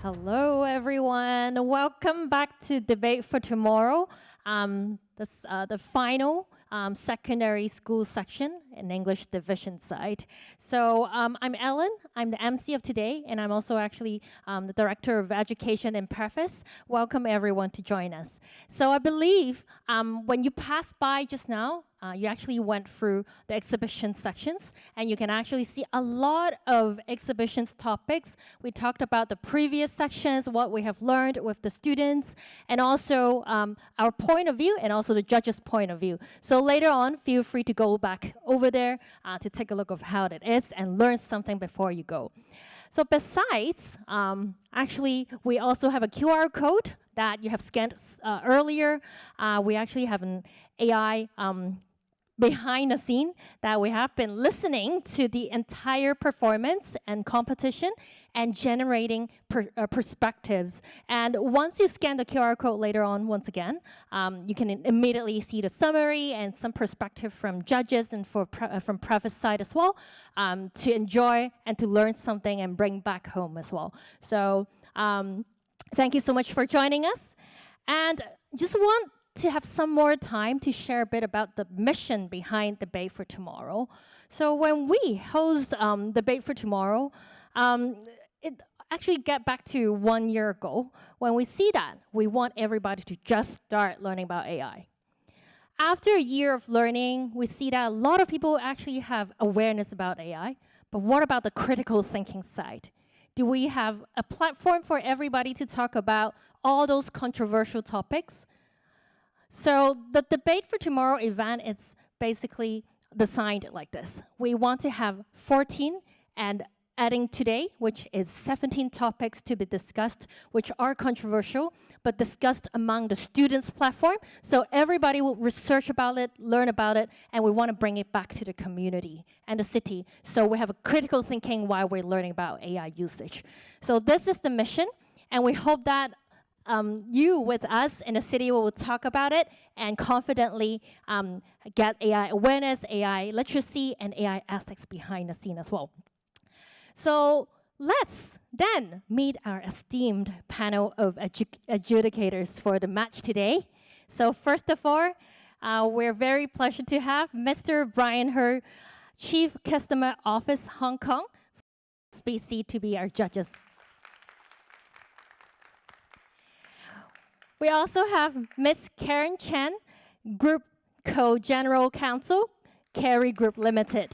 Hello, everyone. Welcome back to Debate for Tomorrow. The final secondary school section in English division side. So I'm Ellen. I'm the MC of today, and I'm also actually the Director of Education in Preface. Welcome, everyone, to join us. So I believe when you passed by just now, you actually went through the exhibition sections, and you can actually see a lot of exhibitions topics. We talked about the previous sections, what we have learned with the students, and also our point of view, and also the judges' point of view. So later on, feel free to go back over there to take a look of how it is and learn something before you go. So besides, actually, we also have a QR code that you have scanned earlier. We actually have an AI behind the scene that we have been listening to the entire performance and competition and generating perspectives. And once you scan the QR code later on, once again, you can immediately see the summary and some perspective from judges and from Preface side as well, to enjoy and to learn something and bring back home as well. So thank you so much for joining us. And just want to have some more time to share a bit about the mission behind Debate for Tomorrow. So when we host Debate for Tomorrow, it actually get back to 1 year ago when we see that we want everybody to just start learning about AI. After a year of learning, we see that a lot of people actually have awareness about AI, but what about the critical thinking side? Do we have a platform for everybody to talk about all those controversial topics? So the Debate for Tomorrow event is basically designed like this. We want to have 14 and adding today, which is 17 topics to be discussed, which are controversial, but discussed among the students' platform. So everybody will research about it, learn about it, and we want to bring it back to the community and the city. So we have a critical thinking while we're learning about AI usage. So this is the mission, and we hope that you with us in the city will talk about it and confidently get AI awareness, AI literacy, and AI ethics behind the scene as well. So let's then meet our esteemed panel of adjudicators for the match today. So first of all, we're very pleased to have Mr. Brian He, Chief Customer Office, Hong Kong, SBC, to be our judges. We also have Ms. Karen Chen, Group Co-General Counsel, Carey Group Limited.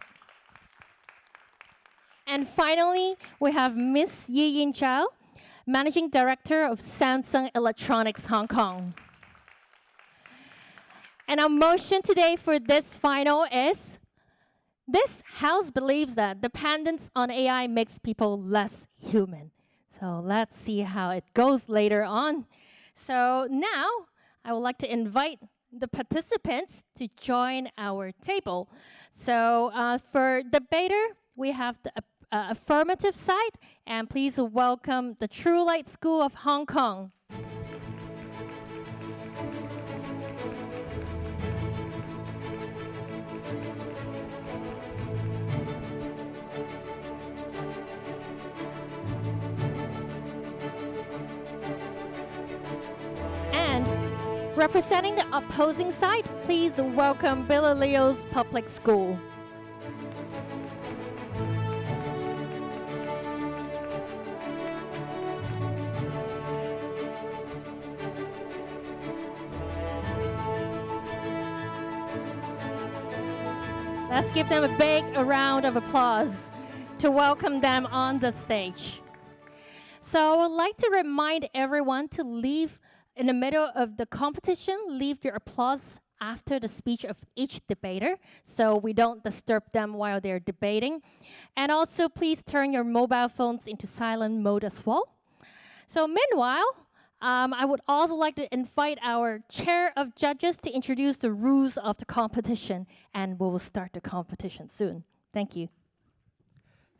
And finally, we have Ms. Yi-Yin Zhao, Managing Director of Samsung Electronics Hong Kong. And our motion today for this final is, this house believes that dependence on AI makes people less human. So let's see how it goes later on. So now, I would like to invite the participants to join our table. So for debater, we have the affirmative side, and please welcome the True Light School of Hong Kong. Representing the opposing side, please welcome Belilios Public School. Let's give them a big round of applause to welcome them on the stage. So I would like to remind everyone to leave in the middle of the competition, leave your applause after the speech of each debater, so we don't disturb them while they're debating. And also, please turn your mobile phones into silent mode as well. So meanwhile, I would also like to invite our chair of judges to introduce the rules of the competition, and we will start the competition soon. Thank you.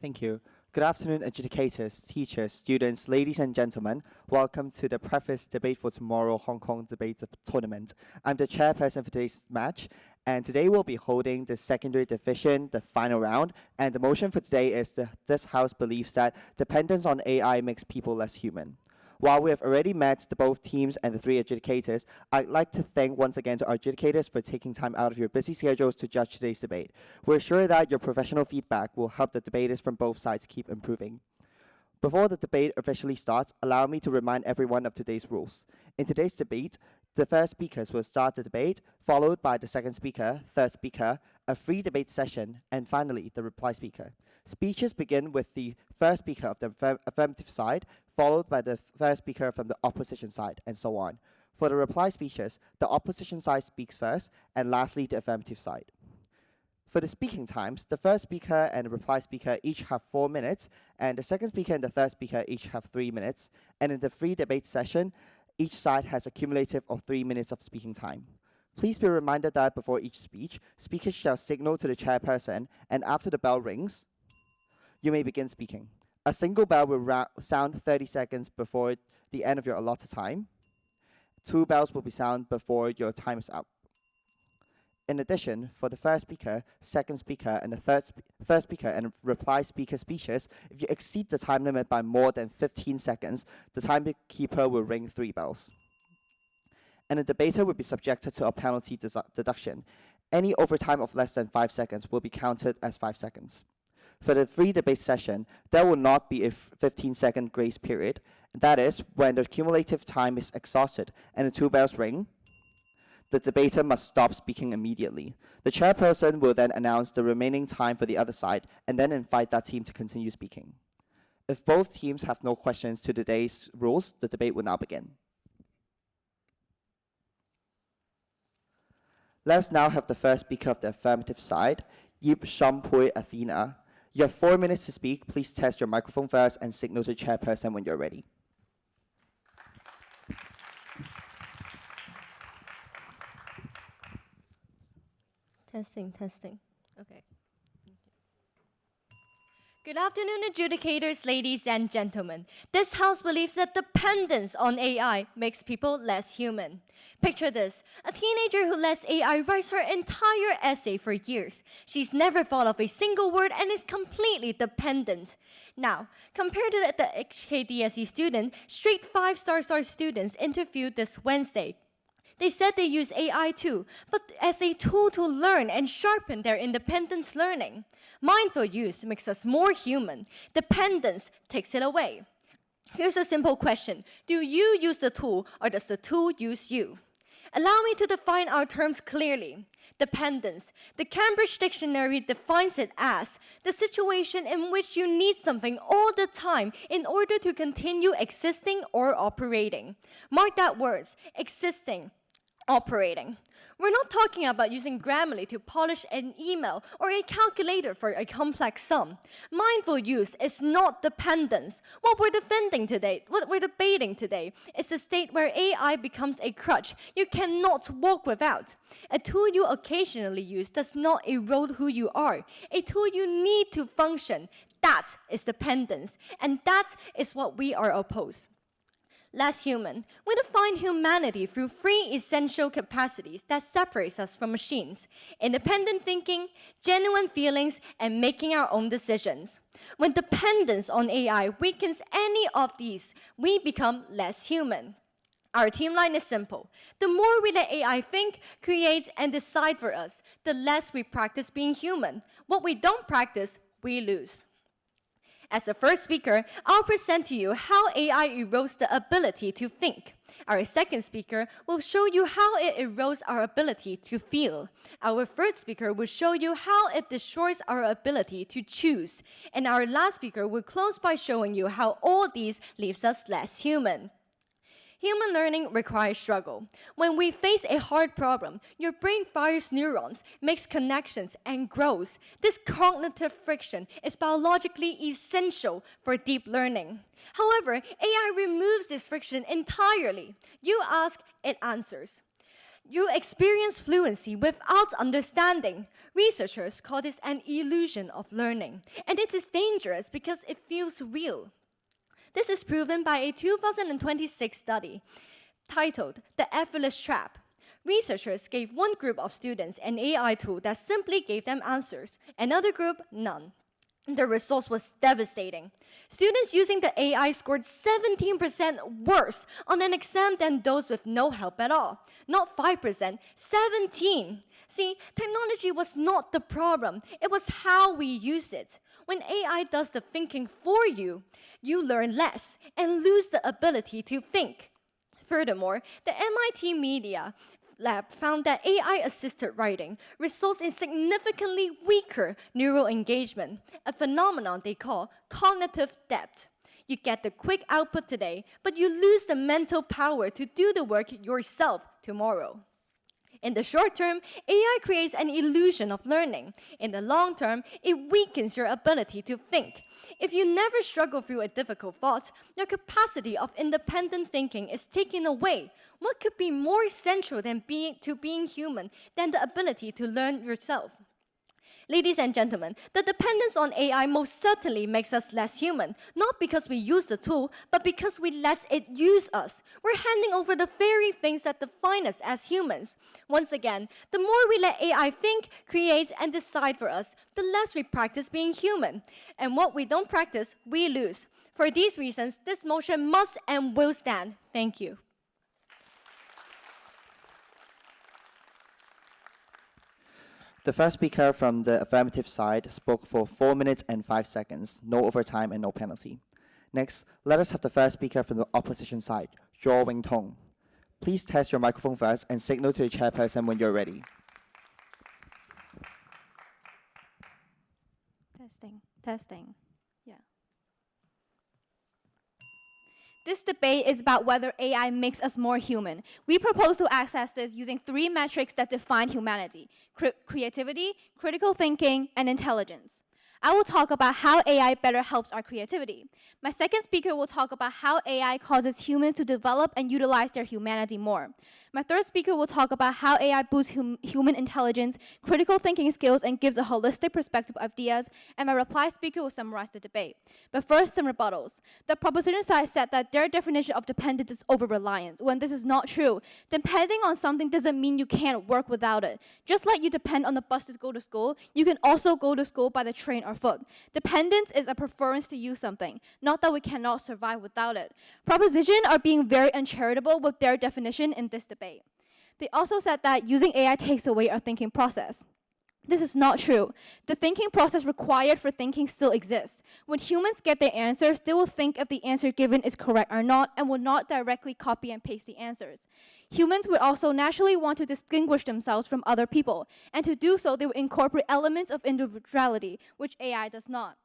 Thank you. Good afternoon, educators, teachers, students, ladies and gentlemen. Welcome to the Preface Debate for Tomorrow Hong Kong Debate Tournament. I'm the chairperson for today's match, and today we'll be holding the secondary division, the final round. And the motion for today is this House believes that dependence on AI makes people less human. While we have already met the both teams and the three adjudicators, I'd like to thank once again to our adjudicators for taking time out of your busy schedules to judge today's debate. We're sure that your professional feedback will help the debaters from both sides keep improving. Before the debate officially starts, allow me to remind everyone of today's rules. In today's debate, the first speakers will start the debate, followed by the second speaker, third speaker, a free debate session, and finally, the reply speaker. Speeches begin with the first speaker of the affirmative side, followed by the first speaker from the opposition side, and so on. For the reply speeches, the opposition side speaks first, and lastly, the affirmative side. For the speaking times, the first speaker and the reply speaker each have 4 minutes, and the second speaker and the third speaker each have 3 minutes. And in the free debate session, each side has a cumulative of 3 minutes of speaking time. Please be reminded that before each speech, speakers shall signal to the chairperson, and after the bell rings, you may begin speaking. A single bell will sound 30 seconds before the end of your allotted time. 2 bells will be sounded before your time is up. In addition, for the first speaker, second speaker, and the third speaker and reply speaker speeches, if you exceed the time limit by more than 15 seconds, the timekeeper will ring 3 bells. And the debater will be subjected to a penalty deduction. Any overtime of less than 5 seconds will be counted as 5 seconds. For the free debate session, there will not be a 15-second grace period. That is, when the cumulative time is exhausted and the 2 bells ring, the debater must stop speaking immediately. The chairperson will then announce the remaining time for the other side and then invite that team to continue speaking. If both teams have no questions to today's rules, the debate will now begin. Let's now have the first speaker of the affirmative side, Yip Shampui Athena. You have 4 minutes to speak. Please test your microphone first and signal to the chairperson when you're ready. Testing. Okay. Good afternoon, adjudicators, ladies and gentlemen. This house believes that dependence on AI makes people less human. Picture this, a teenager who lets AI write her entire essay for years. She's never thought of a single word and is completely dependent. Now, compared to the HKDSE student, straight 5-star students interviewed this Wednesday. They said they use AI too, but as a tool to learn and sharpen their independent learning. Mindful use makes us more human. Dependence takes it away. Here's a simple question. Do you use the tool, or does the tool use you? Allow me to define our terms clearly. Dependence. The Cambridge Dictionary defines it as the situation in which you need something all the time in order to continue existing or operating. Mark that words, existing, operating. We're not talking about using Grammarly to polish an email or a calculator for a complex sum. Mindful use is not dependence. What we're debating today is the state where AI becomes a crutch you cannot walk without. A tool you occasionally use does not erode who you are. A tool you need to function. That is dependence, and that is what we are opposed. Less human. We define humanity through 3 essential capacities that separates us from machines: independent thinking, genuine feelings, and making our own decisions. When dependence on AI weakens any of these, we become less human. Our team line is simple. The more we let AI think, create, and decide for us, the less we practice being human. What we don't practice, we lose. As the first speaker, I'll present to you how AI erodes the ability to think. Our second speaker will show you how it erodes our ability to feel. Our third speaker will show you how it destroys our ability to choose. And our last speaker will close by showing you how all these leaves us less human. Human learning requires struggle. When we face a hard problem, your brain fires neurons, makes connections, and grows. This cognitive friction is biologically essential for deep learning. However, AI removes this friction entirely. You ask, it answers. You experience fluency without understanding. Researchers call this an illusion of learning, and it is dangerous because it feels real. This is proven by a 2026 study titled The Effortless Trap. Researchers gave one group of students an AI tool that simply gave them answers, another group none. The results was devastating. Students using the AI scored 17% worse on an exam than those with no help at all. Not 5%, 17. See, technology was not the problem. It was how we used it. When AI does the thinking for you, you learn less and lose the ability to think. Furthermore, the MIT Media Lab found that AI-assisted writing results in significantly weaker neural engagement, a phenomenon they call cognitive depth. You get the quick output today, but you lose the mental power to do the work yourself tomorrow. In the short term, AI creates an illusion of learning. In the long term, it weakens your ability to think. If you never struggle through a difficult thought, your capacity of independent thinking is taken away. What could be more central than being human than the ability to learn yourself? Ladies and gentlemen, the dependence on AI most certainly makes us less human, not because we use the tool, but because we let it use us. We're handing over the very things that define us as humans. Once again, the more we let AI think, create, and decide for us, the less we practice being human. And what we don't practice, we lose. For these reasons, this motion must and will stand. Thank you. The first speaker from the affirmative side spoke for 4 minutes and 5 seconds, no overtime and no penalty. Next, let us have the first speaker from the opposition side, Zhou Wingtong. Please test your microphone first and signal to the chairperson when you're ready. Testing. Yeah. This debate is about whether AI makes us more human. We propose to access this using 3 metrics that define humanity: creativity, critical thinking, and intelligence. I will talk about how AI better helps our creativity. My second speaker will talk about how AI causes humans to develop and utilize their humanity more. My third speaker will talk about how AI boosts human intelligence, critical thinking skills, and gives a holistic perspective of ideas. And my reply speaker will summarize the debate. But first, some rebuttals. The proposition side said that their definition of dependence is over-reliance, when this is not true. Depending on something doesn't mean you can't work without it. Just like you depend on the bus to go to school, you can also go to school by the train or foot. Dependence is a preference to use something, not that we cannot survive without it. Proposition are being very uncharitable with their definition in this debate. They also said that using AI takes away our thinking process. This is not true. The thinking process required for thinking still exists. When humans get their answers, they will think if the answer given is correct or not, and will not directly copy and paste the answers. Humans would also naturally want to distinguish themselves from other people, and to do so, they will incorporate elements of individuality, which AI does not.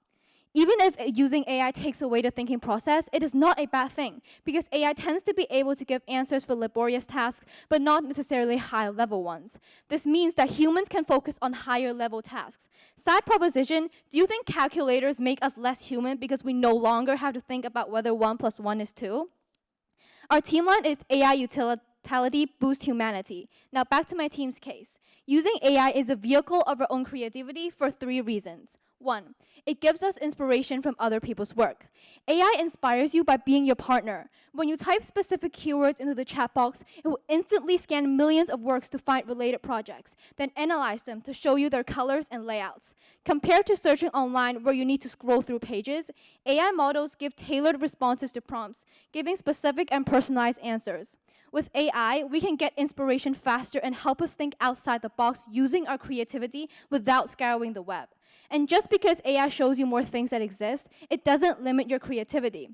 Even if using AI takes away the thinking process, it is not a bad thing, because AI tends to be able to give answers for laborious tasks, but not necessarily high-level ones. This means that humans can focus on higher-level tasks. Side proposition, do you think calculators make us less human because we no longer have to think about whether 1 + 1 is 2? Our team line is AI utility boost humanity. Now back to my team's case. Using AI is a vehicle of our own creativity for 3 reasons. 1, it gives us inspiration from other people's work. AI inspires you by being your partner. When you type specific keywords into the chat box, it will instantly scan millions of works to find related projects, then analyze them to show you their colors and layouts. Compared to searching online where you need to scroll through pages, AI models give tailored responses to prompts, giving specific and personalized answers. With AI, we can get inspiration faster and help us think outside the box using our creativity without scouring the web. And just because AI shows you more things that exist, it doesn't limit your creativity.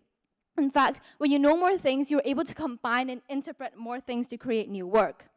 In fact, when you know more things, you're able to combine and interpret more things to create new work.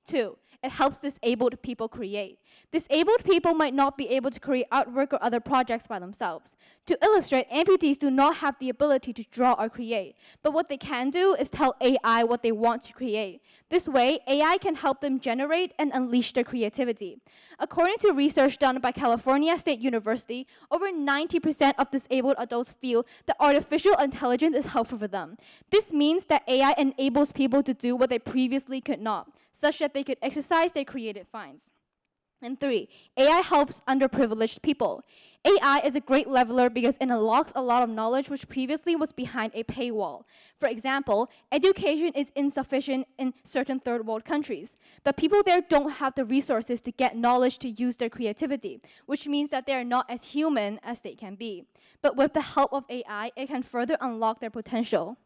2, it helps disabled people create. Disabled people might not be able to create artwork or other projects by themselves. To illustrate, amputees do not have the ability to draw or create, but what they can do is tell AI what they want to create. This way, AI can help them generate and unleash their creativity. According to research done by California State University, over 90% of disabled adults feel that artificial intelligence is helpful for them. This means that AI enables people to do what they previously could not. such that they could exercise their creative minds. And 3, AI helps underprivileged people. AI is a great leveler because it unlocks a lot of knowledge which previously was behind a paywall. For example, education is insufficient in certain third world countries. The people there don't have the resources to get knowledge to use their creativity, which means that they are not as human as they can be. But with the help of AI, it can further unlock their potential.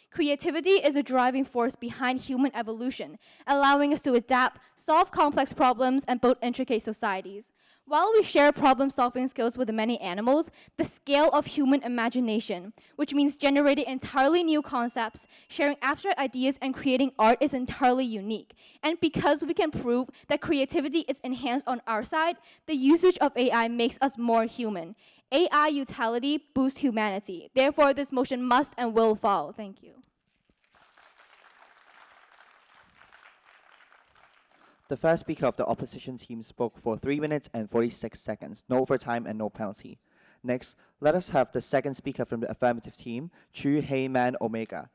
Creativity is a driving force behind human evolution, allowing us to adapt, solve complex problems, and build intricate societies. While we share problem-solving skills with many animals, the scale of human imagination, which means generating entirely new concepts, sharing abstract ideas, and creating art, is entirely unique. And because we can prove that creativity is enhanced on our side, the usage of AI makes us more human. AI utility boosts humanity. Therefore, this motion must and will fall. Thank you. The first speaker of the opposition team spoke for 3 minutes and 46 seconds, no overtime and no penalty. Next, let us have the second speaker from the affirmative team, Chu Heyman Omega.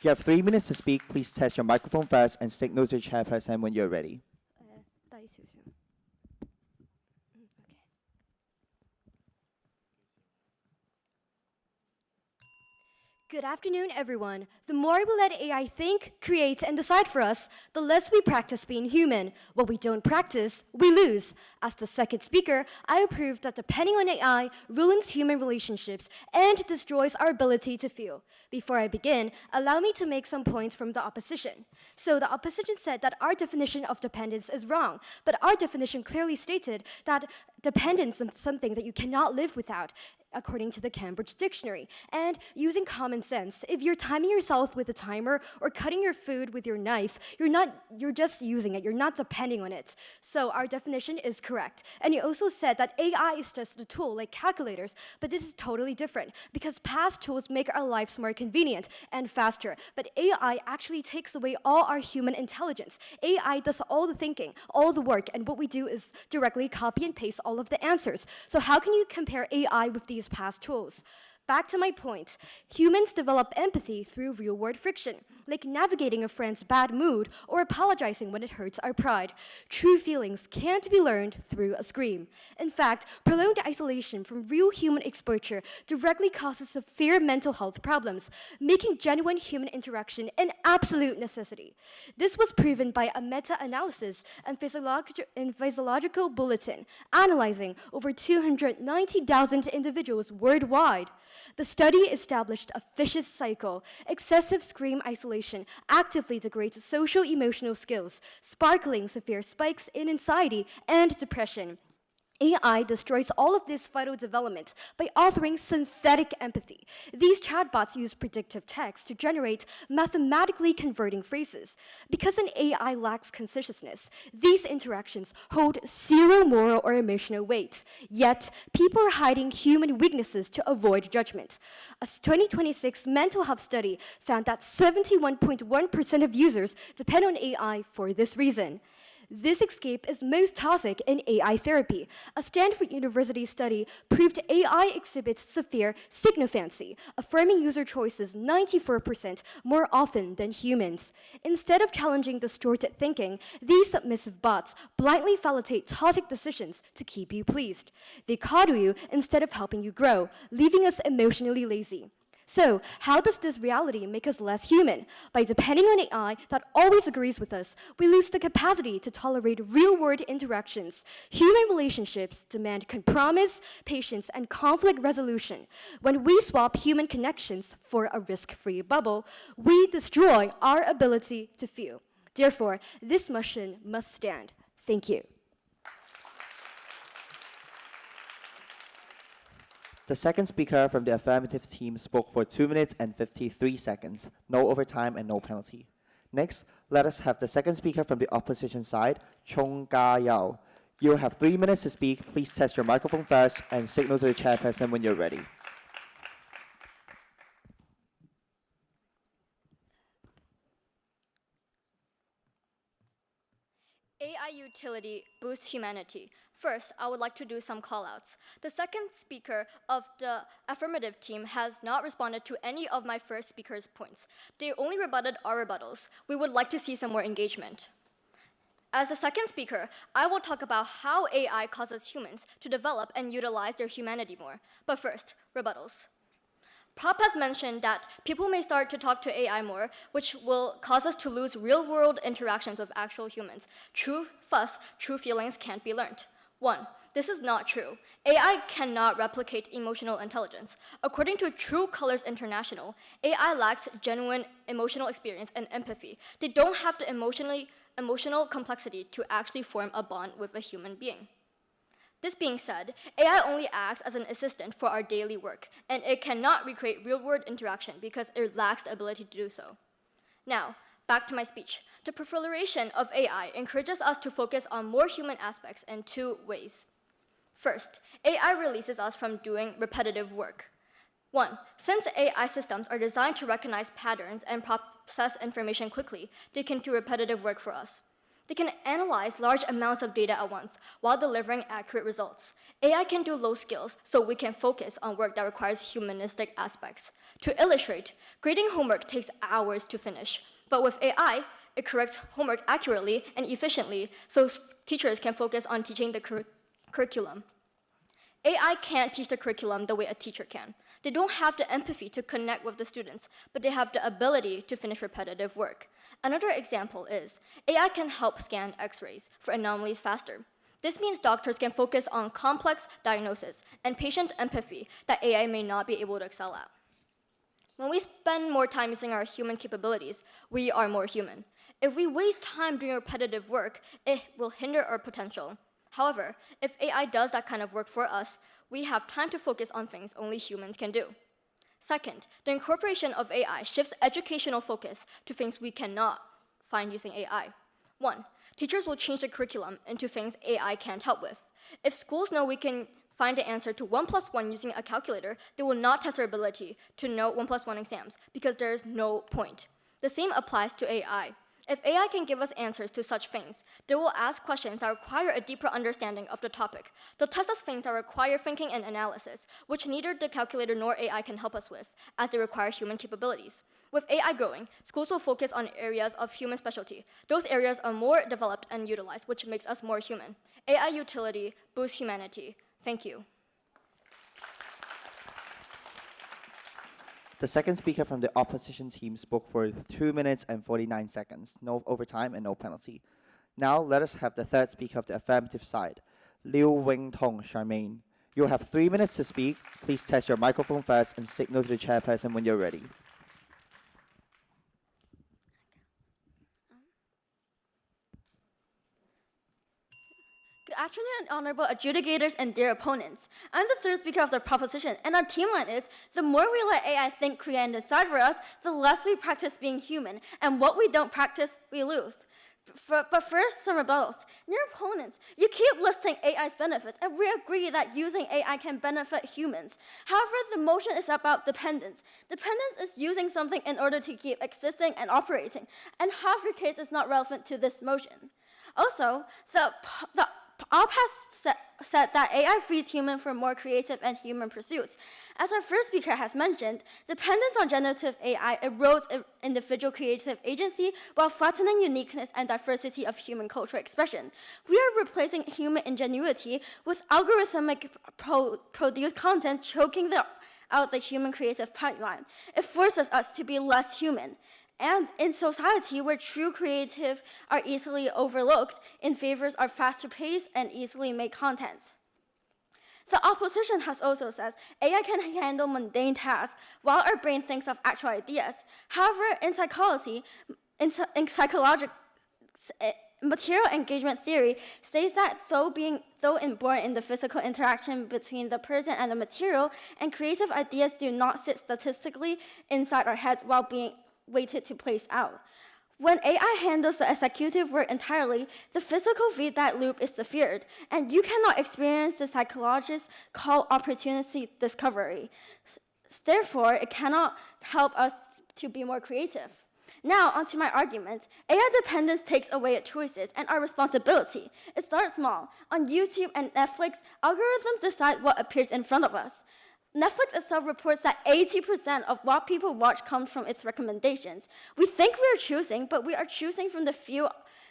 You have 3 minutes to speak. Please test your microphone first and signal to the chairperson when you're ready. Good afternoon, everyone. The more we let AI think, create, and decide for us, the less we practice being human. What we don't practice, we lose. As the second speaker, I approve that depending on AI ruins human relationships and destroys our ability to feel. Before I begin, allow me to make some points from the opposition. So the opposition said that our definition of dependence is wrong, but our definition clearly stated that dependence is something that you cannot live without, according to the Cambridge Dictionary. And using common sense, if you're timing yourself with a timer or cutting your food with your knife, you're just using it, you're not depending on it. So our definition is correct. And he also said that AI is just a tool like calculators, but this is totally different because past tools make our lives more convenient and faster, but AI actually takes away all our human intelligence. AI does all the thinking, all the work, and what we do is directly copy and paste all of the answers. So how can you compare AI with these past tools? Back to my point, humans develop empathy through real-world friction, like navigating a friend's bad mood or apologizing when it hurts our pride. True feelings can't be learned through a screen. In fact, prolonged isolation from real human exposure directly causes severe mental health problems, making genuine human interaction an absolute necessity. This was proven by a meta-analysis and physiological bulletin, analyzing over 290,000 individuals worldwide. The study established a vicious cycle. Excessive screen isolation actively degrades social-emotional skills, sparkling severe spikes in anxiety and depression. AI destroys all of this vital development by authoring synthetic empathy. These chatbots use predictive text to generate mathematically converting phrases. Because an AI lacks consciousness, these interactions hold zero moral or emotional weight. Yet, people are hiding human weaknesses to avoid judgment. A 2026 mental health study found that 71.1% of users depend on AI for this reason. This escape is most toxic in AI therapy. A Stanford University study proved AI exhibits severe sygnophancy, affirming user choices 94% more often than humans. Instead of challenging distorted thinking, these submissive bots blindly validate toxic decisions to keep you pleased. They coddle you instead of helping you grow, leaving us emotionally lazy. So, how does this reality make us less human? By depending on AI that always agrees with us, we lose the capacity to tolerate real-world interactions. Human relationships demand compromise, patience, and conflict resolution. When we swap human connections for a risk-free bubble, we destroy our ability to feel. Therefore, this motion must stand. Thank you. The second speaker from the affirmative team spoke for 2 minutes and 53 seconds, no overtime and no penalty. Next, let us have the second speaker from the opposition side, Chong Ga Yao. You have 3 minutes to speak. Please test your microphone first and signal to the chairperson when you're ready. AI utility boosts humanity. First, I would like to do some callouts. The second speaker of the affirmative team has not responded to any of my first speaker's points. They only rebutted our rebuttals. We would like to see some more engagement. As the second speaker, I will talk about how AI causes humans to develop and utilize their humanity more. But first, rebuttals. Prop has mentioned that people may start to talk to AI more, which will cause us to lose real-world interactions with actual humans. True fuss, true feelings can't be learned. 1. This is not true. AI cannot replicate emotional intelligence. According to True Colors International, AI lacks genuine emotional experience and empathy. They don't have the emotional complexity to actually form a bond with a human being. This being said, AI only acts as an assistant for our daily work, and it cannot recreate real-world interaction because it lacks the ability to do so. Now, back to my speech. The proliferation of AI encourages us to focus on more human aspects in 2 ways. First, AI releases us from doing repetitive work. 1. Since AI systems are designed to recognize patterns and process information quickly, they can do repetitive work for us. They can analyze large amounts of data at once while delivering accurate results. AI can do low skills, so we can focus on work that requires humanistic aspects. To illustrate, grading homework takes hours to finish, but with AI, it corrects homework accurately and efficiently, so teachers can focus on teaching the curriculum. AI can't teach the curriculum the way a teacher can. They don't have the empathy to connect with the students, but they have the ability to finish repetitive work. Another example is AI can help scan X-rays for anomalies faster. This means doctors can focus on complex diagnosis and patient empathy that AI may not be able to excel at. When we spend more time using our human capabilities, we are more human. If we waste time doing repetitive work, it will hinder our potential. However, if AI does that kind of work for us, we have time to focus on things only humans can do. Second, the incorporation of AI shifts educational focus to things we cannot find using AI. 1. Teachers will change the curriculum into things AI can't help with. If schools know we can find the answer to 1 + 1 using a calculator, they will not test our ability to know 1 + 1 exams because there is no point. The same applies to AI. If AI can give us answers to such things, they will ask questions that require a deeper understanding of the topic. They'll test us things that require thinking and analysis, which neither the calculator nor AI can help us with, as they require human capabilities. With AI growing, schools will focus on areas of human specialty. Those areas are more developed and utilized, which makes us more human. AI utility boosts humanity. Thank you. The second speaker from the opposition team spoke for 2 minutes and 49 seconds. No overtime and no penalty. Now let us have the third speaker of the affirmative side, Liu Wing-Tong Charmaine. You'll have 3 minutes to speak. Please test your microphone first and signal to the chairperson when you're ready. Good afternoon, honorable adjudicators and dear opponents. I'm the third speaker of the proposition, and our team line is, the more we let AI think, create, and decide for us, the less we practice being human, and what we don't practice, we lose. But first, some rebuttals. Dear opponents, you keep listing AI's benefits, and we agree that using AI can benefit humans. However, the motion is about dependence. Dependence is using something in order to keep existing and operating, and half your case is not relevant to this motion. Also, the op has said that AI frees humans from more creative and human pursuits. As our first speaker has mentioned, dependence on generative AI erodes individual creative agency while flattening uniqueness and diversity of human cultural expression. We are replacing human ingenuity with algorithmic produced content, choking out the human creative pipeline. It forces us to be less human. And in society where true creative are easily overlooked in favors of faster pace and easily made content. The opposition has also said AI can handle mundane tasks while our brain thinks of actual ideas. However, in psychology, material engagement theory states that though inborn in the physical interaction between the person and the material, and creative ideas do not sit statistically inside our heads while being waited to place out. When AI handles the executive work entirely, the physical feedback loop is severed, and you cannot experience the psychologists call opportunity discovery. Therefore, it cannot help us to be more creative. Now, onto my argument. AI dependence takes away our choices and our responsibility. It starts small. On YouTube and Netflix, algorithms decide what appears in front of us. Netflix itself reports that 80% of what people watch comes from its recommendations. We think we are choosing, but we are choosing from the few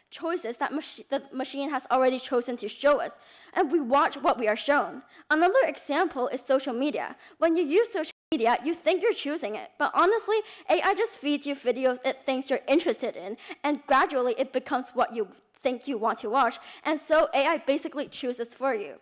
choices that the machine has already chosen to show us, and we watch what we are shown. Another example is social media. When you use social media, you think you're choosing it, but honestly, AI just feeds you videos it thinks you're interested in, and gradually it becomes what you think you want to watch, and so AI basically chooses for you.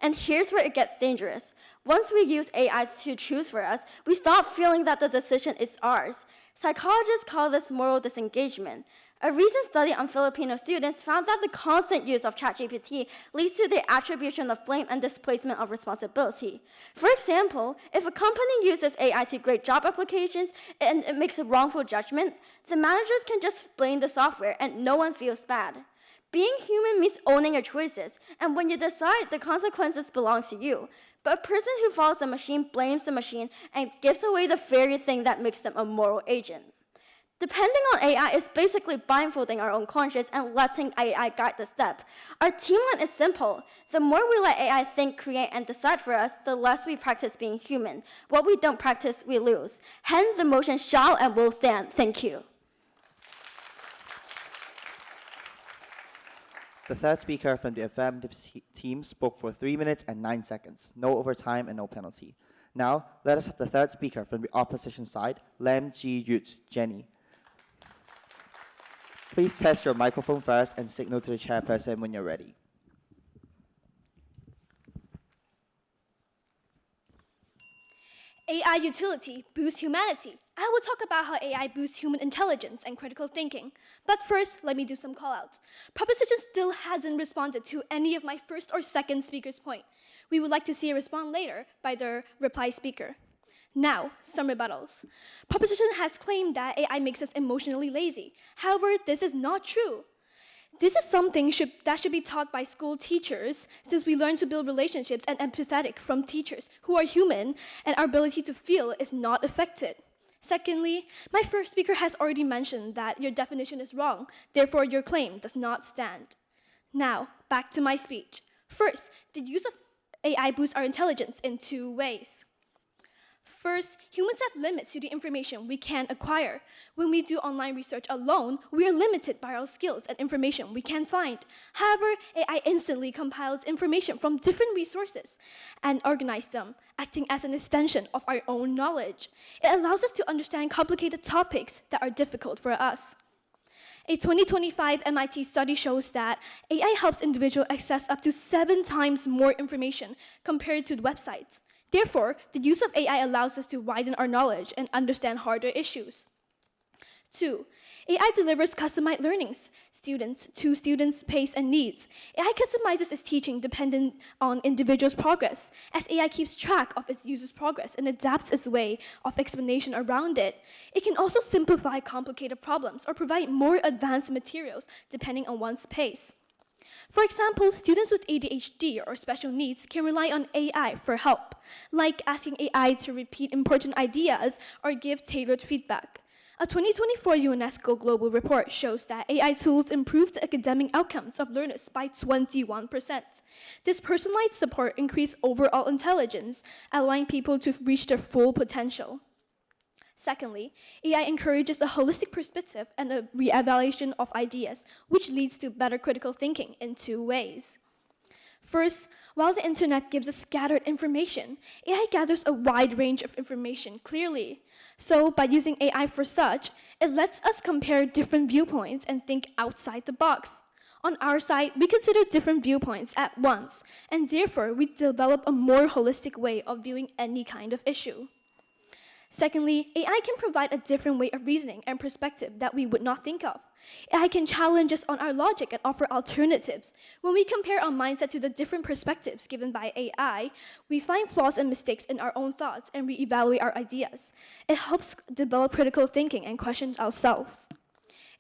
And here's where it gets dangerous. Once we use AI to choose for us, we stop feeling that the decision is ours. Psychologists call this moral disengagement. A recent study on Filipino students found that the constant use of ChatGPT leads to the attribution of blame and displacement of responsibility. For example, if a company uses AI to grade job applications and it makes a wrongful judgment, the managers can just blame the software and no one feels bad. Being human means owning your choices, and when you decide, the consequences belong to you. But a person who follows the machine blames the machine and gives away the very thing that makes them a moral agent. Depending on AI is basically blindfolding our own conscience and letting AI guide the step. Our teamline is simple. The more we let AI think, create, and decide for us, the less we practice being human. What we don't practice, we lose. Hence, the motion shall and will stand. Thank you. The third speaker from the Affirmative team spoke for 3 minutes and 9 seconds. No overtime and no penalty. Now, let us have the third speaker from the opposition side, Lam Ji Yut, Jenny. Please test your microphone first and signal to the chairperson when you're ready. AI utility boosts humanity. I will talk about how AI boosts human intelligence and critical thinking. But first, let me do some callouts. Proposition still hasn't responded to any of my first or second speaker's point. We would like to see a response later by the reply speaker. Now, some rebuttals. Proposition has claimed that AI makes us emotionally lazy. However, this is not true. This is something that should be taught by school teachers, since we learn to build relationships and empathetic from teachers who are human and our ability to feel is not affected. Secondly, my first speaker has already mentioned that your definition is wrong, therefore your claim does not stand. Now, back to my speech. First, the use of AI boosts our intelligence in two ways. First, humans have limits to the information we can acquire. When we do online research alone, we are limited by our skills and information we can find. However, AI instantly compiles information from different resources and organizes them, acting as an extension of our own knowledge. It allows us to understand complicated topics that are difficult for us. A 2025 MIT study shows that AI helps individuals access up to 7 times more information compared to websites. Therefore, the use of AI allows us to widen our knowledge and understand harder issues. 2. AI delivers customized learnings to students' pace and needs. AI customizes its teaching dependent on individuals' progress, as AI keeps track of its users' progress and adapts its way of explanation around it. It can also simplify complicated problems or provide more advanced materials depending on one's pace. For example, students with ADHD or special needs can rely on AI for help, like asking AI to repeat important ideas or give tailored feedback. A 2024 UNESCO Global Report shows that AI tools improved academic outcomes of learners by 21%. This personalized support increased overall intelligence, allowing people to reach their full potential. Secondly, AI encourages a holistic perspective and a re-evaluation of ideas, which leads to better critical thinking in 2 ways. First, while the internet gives us scattered information, AI gathers a wide range of information clearly. So, by using AI for such, it lets us compare different viewpoints and think outside the box. On our side, we consider different viewpoints at once, and therefore we develop a more holistic way of viewing any kind of issue. Secondly, AI can provide a different way of reasoning and perspective that we would not think of. AI can challenge us on our logic and offer alternatives. When we compare our mindset to the different perspectives given by AI, we find flaws and mistakes in our own thoughts and reevaluate our ideas. It helps develop critical thinking and question ourselves.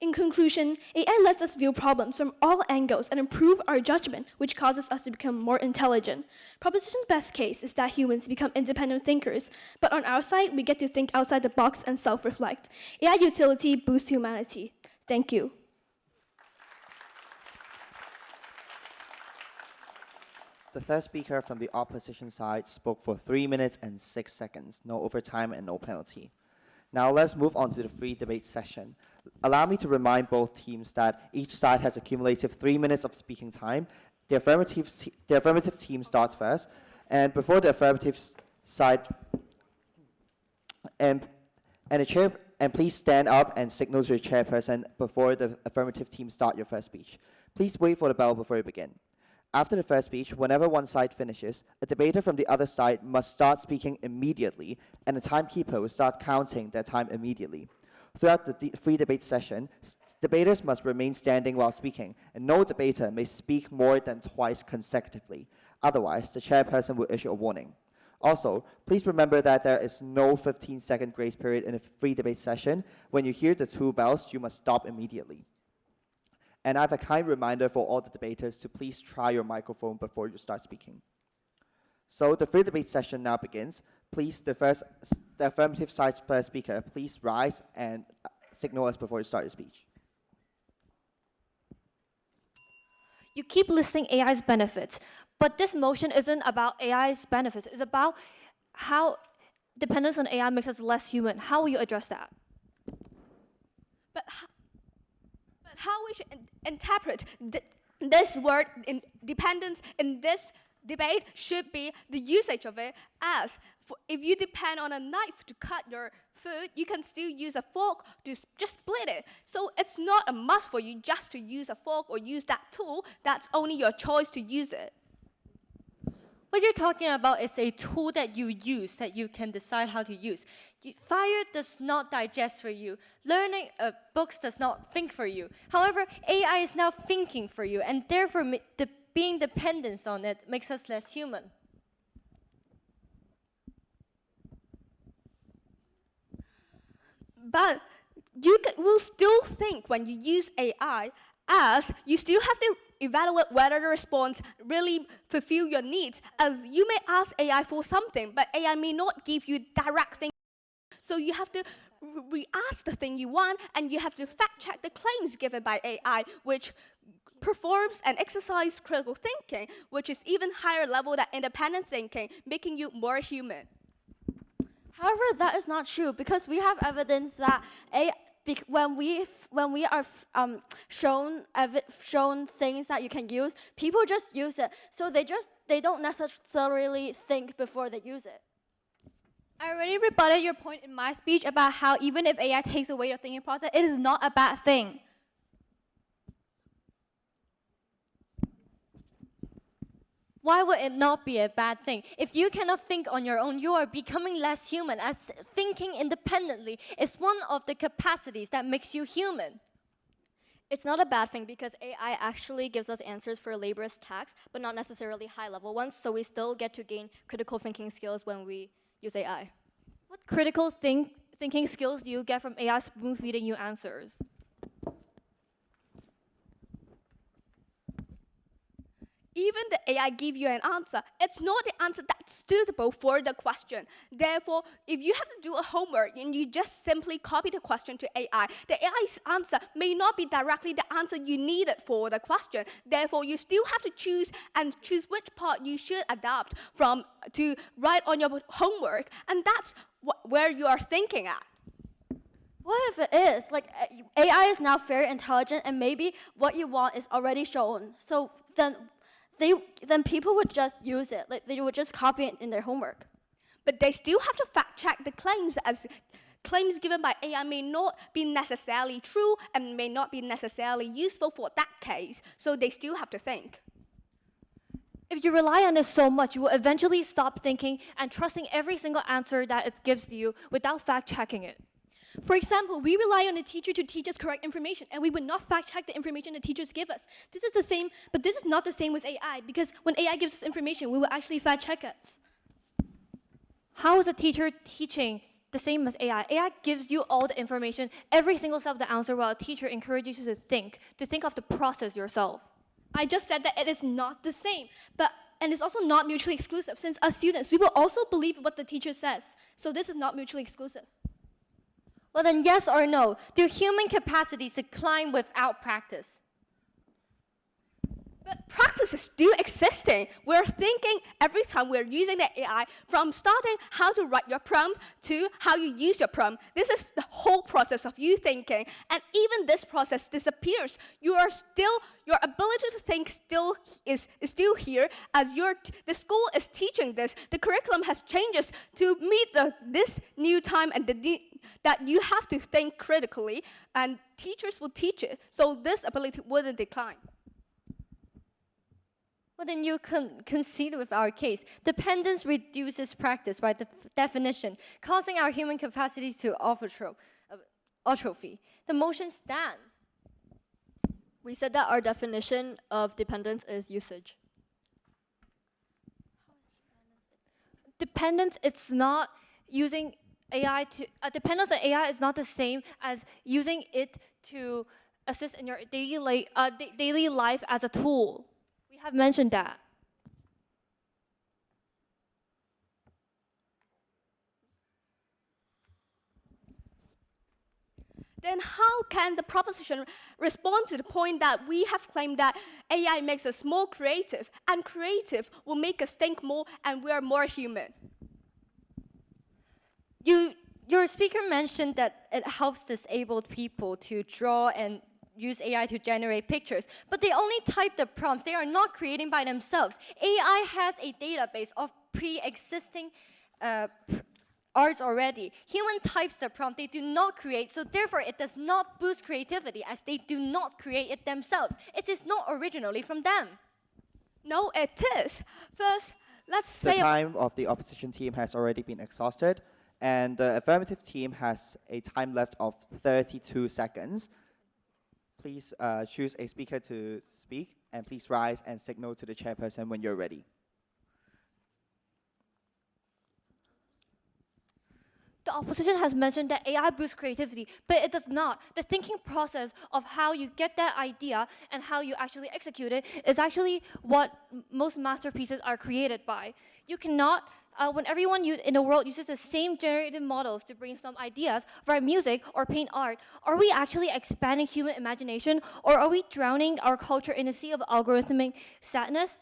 In conclusion, AI lets us view problems from all angles and improve our judgment, which causes us to become more intelligent. Proposition's best case is that humans become independent thinkers, but on our side, we get to think outside the box and self-reflect. AI utility boosts humanity. Thank you. The third speaker from the opposition side spoke for 3 minutes and 6 seconds, no overtime and no penalty. Now let's move on to the free debate session. Allow me to remind both teams that each side has a cumulative 3 minutes of speaking time. The affirmative team starts first, and before the affirmative side, and please stand up and signal to the chairperson before the affirmative team start your first speech. Please wait for the bell before you begin. After the first speech, whenever one side finishes, a debater from the other side must start speaking immediately, and the timekeeper will start counting their time immediately. Throughout the free debate session, debaters must remain standing while speaking, and no debater may speak more than twice consecutively. Otherwise, the chairperson will issue a warning. Also, please remember that there is no 15-second grace period in a free debate session. When you hear the two bells, you must stop immediately. And I have a kind reminder for all the debaters to please try your microphone before you start speaking. So the free debate session now begins. Please, the affirmative side's first speaker, please rise and signal us before you start your speech. You keep listing AI's benefits, but this motion isn't about AI's benefits. It's about how dependence on AI makes us less human. How will you address that? But how we should interpret this word in dependence in this debate should be the usage of it as if you depend on a knife to cut your food, you can still use a fork to just split it. So it's not a must for you just to use a fork or use that tool. That's only your choice to use it. What you're talking about is a tool that you use, that you can decide how to use. Fire does not digest for you. Learning books does not think for you. However, AI is now thinking for you, and therefore being dependent on it makes us less human. But you will still think when you use AI as you still have to evaluate whether the response really fulfill your needs, as you may ask AI for something, but AI may not give you direct thing. So you have to re-ask the thing you want, and you have to fact-check the claims given by AI, which performs and exercise critical thinking, which is even higher level than independent thinking, making you more human. However, that is not true, because we have evidence that when we are shown things that you can use, people just use it. So they don't necessarily think before they use it. I already rebutted your point in my speech about how even if AI takes away your thinking process, it is not a bad thing. Why would it not be a bad thing? If you cannot think on your own, you are becoming less human, as thinking independently is one of the capacities that makes you human. It's not a bad thing because AI actually gives us answers for laborious tasks, but not necessarily high-level ones, so we still get to gain critical thinking skills when we use AI. What critical thinking skills do you get from AI spoon-feeding you answers? Even the AI give you an answer, it's not the answer that's suitable for the question. Therefore, if you have to do a homework and you just simply copy the question to AI, the AI's answer may not be directly the answer you needed for the question. Therefore, you still have to choose which part you should adapt from to write on your homework, and that's where you are thinking at. What if it is? Like, AI is now very intelligent, and maybe what you want is already shown. So then people would just use it. Like, they would just copy it in their homework. But they still have to fact check the claims, as claims given by AI may not be necessarily true and may not be necessarily useful for that case. So they still have to think. If you rely on it so much, you will eventually stop thinking and trusting every single answer that it gives to you without fact-checking it. For example, we rely on a teacher to teach us correct information, and we would not fact-check the information the teachers give us. This is the same, but this is not the same with AI, because when AI gives us information, we will actually fact-check it. How is a teacher teaching the same as AI. AI gives you all the information, every single step of the answer, while a teacher encourages you to think of the process yourself. I just said that it is not the same, and it's also not mutually exclusive, since as students, we will also believe what the teacher says. So this is not mutually exclusive. Well then, yes or no, do human capacities decline without practice? But practice is still existing. We're thinking every time we're using the AI, from starting how to write your prompt to how you use your prompt. This is the whole process of you thinking. And even this process disappears. Your ability to think is still here, as the school is teaching this. The curriculum has changes to meet this new time and that you have to think critically, and teachers will teach it. So this ability wouldn't decline. Well, then you concede with our case. Dependence reduces practice by definition, causing our human capacity to atrophy. The motion stands. We said that our definition of dependence is usage. Dependence, it's not using AI to, dependence on AI is not the same as using it to assist in your daily life as a tool. We have mentioned that. Then how can the proposition respond to the point that we have claimed that AI makes us more creative, and creative will make us think more and we are more human? Your speaker mentioned that it helps disabled people to draw and use AI to generate pictures, but they only type the prompts. They are not creating by themselves. AI has a database of pre-existing arts already. Human types the prompt, they do not create, so therefore it does not boost creativity, as they do not create it themselves. It is not originally from them. No, it is. First, let's The say time of the opposition team has already been exhausted, and the affirmative team has a time left of 32 seconds. Please choose a speaker to speak, and please rise and signal to the chairperson when you're ready. The opposition has mentioned that AI boosts creativity, but it does not. The thinking process of how you get that idea and how you actually execute it is actually what most masterpieces are created by. You cannot, when everyone in the world uses the same generative models to brainstorm ideas, write music, or paint art, are we actually expanding human imagination, or are we drowning our culture in a sea of algorithmic sadness?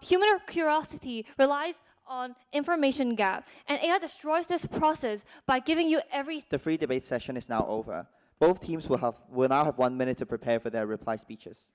Human curiosity relies on information gap, and AI destroys this process by giving you everything. The free debate session is now over. Both teams will now have 1 minute to prepare for their reply speeches.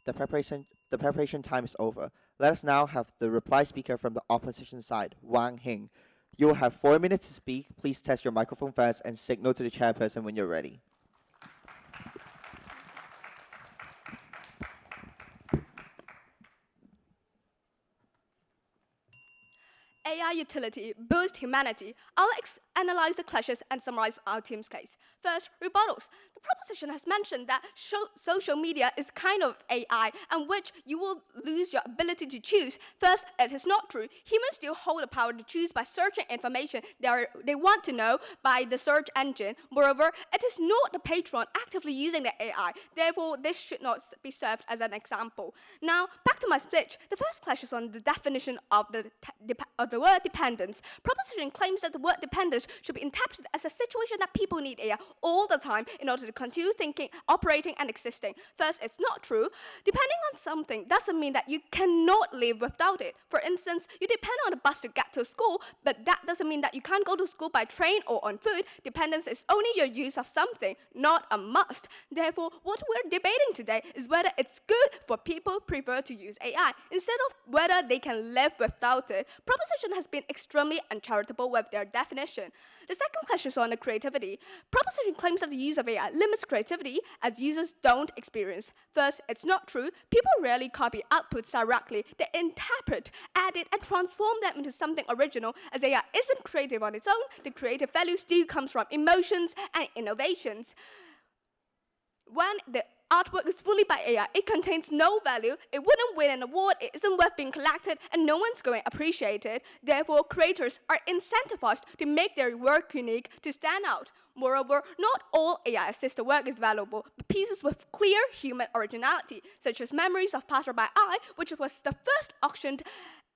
The preparation time is over. Let us now have the reply speaker from the opposition side, Wang Hing. You will have 4 minutes to speak. Please test your microphone first and signal to the chairperson when you're ready. AI utility boost humanity. I'll analyze the clashes and summarize our team's case. First, rebuttals. The proposition has mentioned that social media is kind of AI, and which you will lose your ability to choose. First, it is not true. Humans still hold the power to choose by searching information they want to know by the search engine. Moreover, it is not the patron actively using the AI. Therefore, this should not be served as an example. Now, back to my speech. The first clash is on the definition of the word dependence. Proposition claims that the word dependence should be interpreted as a situation that people need AI all the time in order to continue thinking, operating, and existing. First, it's not true. Depending on something doesn't mean that you cannot live without it. For instance, you depend on a bus to get to school, but that doesn't mean that you can't go to school by train or on foot. Dependence is only your use of something, not a must. Therefore, what we're debating today is whether it's good for people prefer to use AI instead of whether they can live without it. Proposition has been extremely uncharitable with their definition. The second question is on the creativity. Proposition claims that the use of AI limits creativity as users don't experience. First, it's not true. People rarely copy outputs directly. They interpret, edit, and transform them into something original. As AI isn't creative on its own, the creative value still comes from emotions and innovations. When the artwork is fully by AI, it contains no value, it wouldn't win an award, it isn't worth being collected, and no one's going to appreciate it. Therefore, creators are incentivized to make their work unique to stand out. Moreover, not all AI-assisted work is valuable, but pieces with clear human originality, such as Memories of Passerby Eye, which was the first auctioned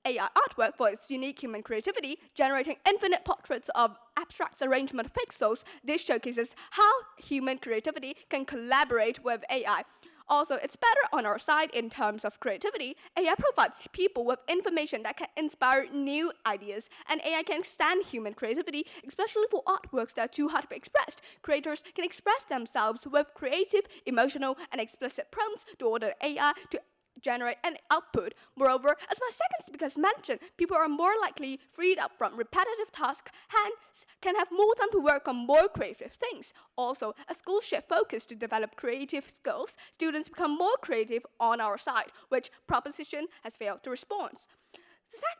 AI artwork for its unique human creativity, generating infinite portraits of abstract arrangement of pixels. This showcases how human creativity can collaborate with AI. Also, it's better on our side in terms of creativity. AI provides people with information that can inspire new ideas, and AI can extend human creativity, especially for artworks that are too hard to be expressed. Creators can express themselves with creative, emotional, and explicit prompts to order AI to generate an output. Moreover, as my second speaker mentioned, people are more likely freed up from repetitive tasks, hence can have more time to work on more creative things. Also, as schools shift focus to develop creative skills, students become more creative on our side, which proposition has failed to respond.